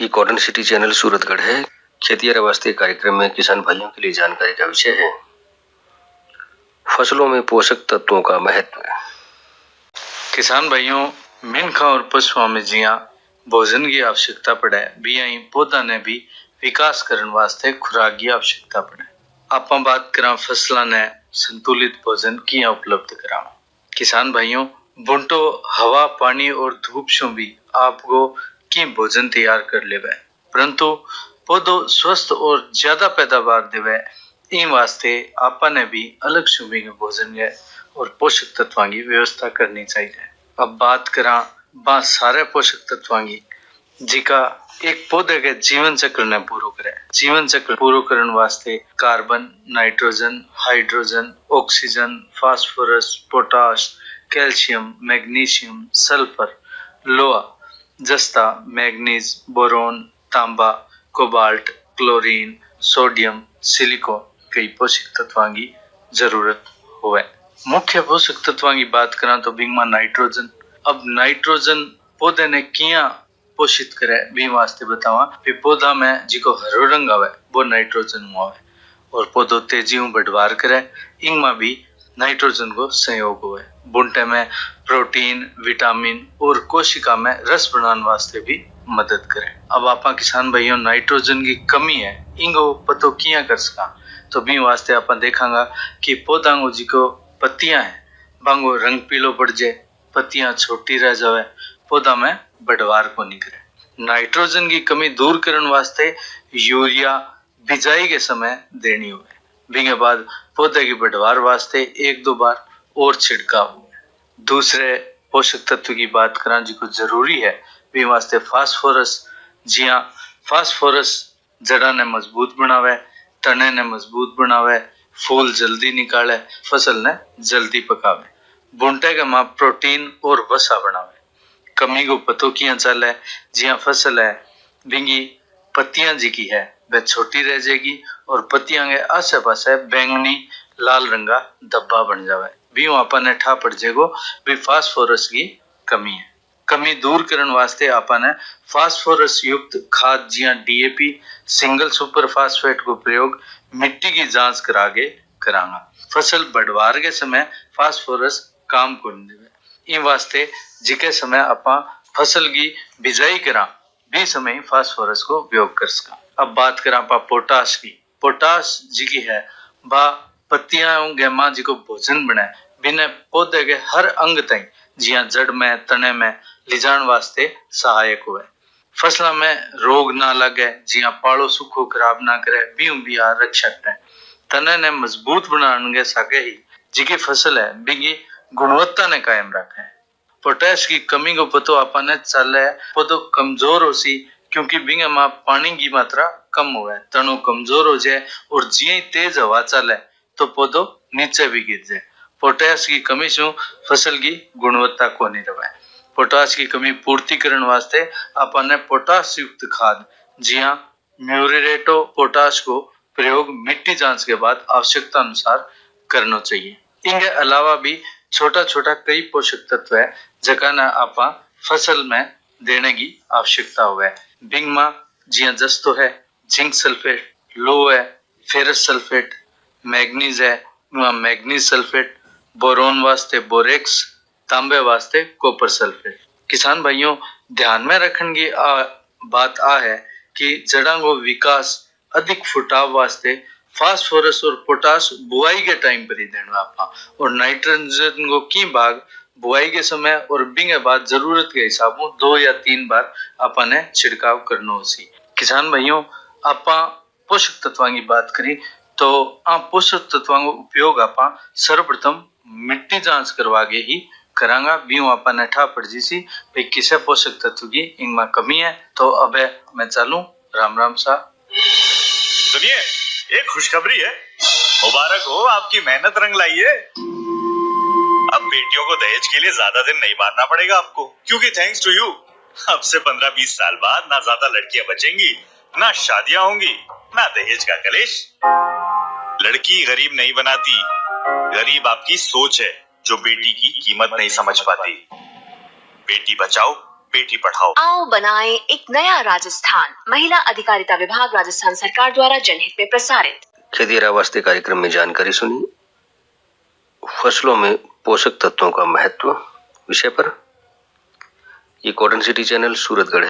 ये cotton city channel Suratgarh है। खेती वास्ते कार्यक्रम में किसान भाइयों के लिए जानकारी का विषय है फसलों में पोषक तत्वों का महत्व। किसान भाइयों, मिनखा और पशुओं में जिया भोजन की आवश्यकता पड़े, भी यही पौधा ने भी विकास करने वास्ते खुराक की आवश्यकता पड़े। आप बात करा फसलों ने संतुलित भोजन किया उपलब्ध करा। किसान भाइयों, बुंटो हवा, पानी और धूप से भी आपको की भोजन तैयार कर लेवे, परंतु पौधो स्वस्थ और ज्यादा पैदावार देवे, इन वास्ते आपने भी अलग सुबह के भोजन के और पोषक तत्वों की व्यवस्था करनी चाहिए। अब बात करा बा सारे पोषक तत्वों की जिका एक पौधे के जीवन चक्र ने पूरा करे। जीवन चक्र पूरा करने वास्ते carbon, nitrogen, hydrogen, oxygen, phosphorus, potash, calcium, magnesium, sulphur, लोहा, जस्ता, मैग्नीज, बोरोन, तांबा, कोबाल्ट, क्लोरीन, सोडियम, सिलिकॉन कई पोषक तत्वों की जरूरत हुए। मुख्य पोषक तत्वों की बात करा तो बिंगमा नाइट्रोजन। अब नाइट्रोजन पौधे ने किया पोषित करे भी वास्ते बतावा, पौधा में जिको हरो रंग आवे वो नाइट्रोजन हुआ है और पौधो तेजी में बढ़वार करे, इनमें भी नाइट्रोजन को सहयोग हुए। बुंटे में प्रोटीन, विटामिन और कोशिका में रस बनाने वास्ते भी मदद करे। अब आपा किसान भाइयों, नाइट्रोजन की कमी है, इनको पतो किया कर सका तो भी वास्ते आप देखांगा कि पौधा को जिको पत्तियां है बांगो रंग पीलो पड़ जाए, पत्तियां छोटी रह जावे, पौधा में बढ़वार को नहीं करे। नाइट्रोजन की कमी दूर करने वास्ते यूरिया बिजाई के समय देनी हुए, बिंगे बाद पौधे की बढ़वार वास्ते एक दो बार और छिड़काव हुए। दूसरे पोषक तत्व की बात करा जिको जरूरी है भी वास्ते फास्फोरस। जी हाँ, फास्फोरस जड़ा ने मजबूत बनावे, तने ने मजबूत बनावे, फूल जल्दी निकाले, फसल ने जल्दी पकावे, बुंटे के मां प्रोटीन और वसा बनावे। कमी को पतो किया चले, जी हाँ फसल है बिंगी पत्तियां जी की है वह छोटी रह जाएगी और पत्तियां के आसे पासे बैंगनी लाल रंगा धब्बा बन जावे, भी आपा ने ठा पड़ जाएगो भी फास्फोरस की कमी है। कमी दूर करने वास्ते आपने फास्फोरस युक्त खाद जिया डीएपी, सिंगल सुपर फास्फेट को प्रयोग मिट्टी की जांच करा के करांगा। फसल बढ़वार के समय फास्फोरस काम को नहीं देवे, इन वास्ते जिके समय आपा फसल की बिजाई करा भी समय फास्फोरस को उपयोग कर सका। अब बात करा आपा पोटाश की। पोटाश जी की है बा पत्तियां गेमा जी को भोजन बने, बिना पौधे के हर अंग तक जिया जड़ में तने में लिजान वास्ते सहायक हुए। फसलों में रोग ना लगे, जिया पालो सूखो खराब ना करे, भी रक्षक है। तने ने मजबूत बनाने सके ही जी की फसल है बिगी गुणवत्ता ने कायम रखे। पोटाश की कमी को पतो आपने चले पौधो कमजोर हो सी, क्योंकि बिंगे मां पानी की मात्रा कम हुए, तनो कमजोर हो जाए और जिये तेज हवा चले तो पौधो नीचे भी गिर जाए। पोटाश की कमी से फसल की गुणवत्ता को नहीं रहे। पोटाश की कमी पूर्ति करने वास्ते आपने पोटाश युक्त खाद जी हाँ म्यूरेटो पोटाश को प्रयोग मिट्टी जांच के बाद आवश्यकता अनुसार करना चाहिए। इनके अलावा भी छोटा छोटा कई पोषक तत्व है जगह ना आपा फसल में देने की आवश्यकता हुआ। बिंगमा जिया जस्तो है जिंक सल्फेट, लो है फेरस सल्फेट, मैग्नीज है मैग्नीज सल्फेट, बोरोन वास्ते बोरेक्स, तांबे वास्ते कॉपर सल्फेट। किसान भाइयों, ध्यान में रखने की बात आ है कि जड़ों को विकास अधिक फुटाव वास्ते फास्फोरस और पोटाश बुआई के टाइम पर ही देना आपा, और नाइट्रोजन को की भाग बुआई के समय और बिंगे बाद जरूरत के हिसाब से 2 या 3 बार आपने छिड़काव करना होसी। किसान भाइयों, आपा पोषक तत्वों की बात करी तो आप पोषक तत्वों का उपयोग आपा सर्वप्रथम मिट्टी जांच करवा के ही करांगा, भी आपने ठा पड़ जी सी भाई किसे पोषक तत्व की इनमें कमी है। तो अब मैं चलूं, राम राम सा। सुनिए, एक खुशखबरी है, मुबारक हो, आपकी मेहनत रंग लाई है। अब बेटियों को दहेज के लिए ज्यादा दिन नहीं मारना पड़ेगा आपको, क्योंकि थैंक्स टू यू अब से 15-20 साल बाद ना ज्यादा लड़कियां बचेंगी, ना शादियां होंगी, ना दहेज का कलेश। लड़की गरीब नहीं बनाती, गरीब आपकी सोच है जो बेटी की कीमत नहीं समझ पाती। बेटी बचाओ, बेटी पढ़ाओ। आओ बनाएं एक नया राजस्थान। महिला अधिकारिता विभाग राजस्थान सरकार द्वारा जनहित में प्रसारित। खेती आवास्ते कार्यक्रम में जानकारी सुनी। फसलों में पोषक तत्वों का महत्व विषय पर। ये कॉटन सिटी चैनल सूरतगढ़ है।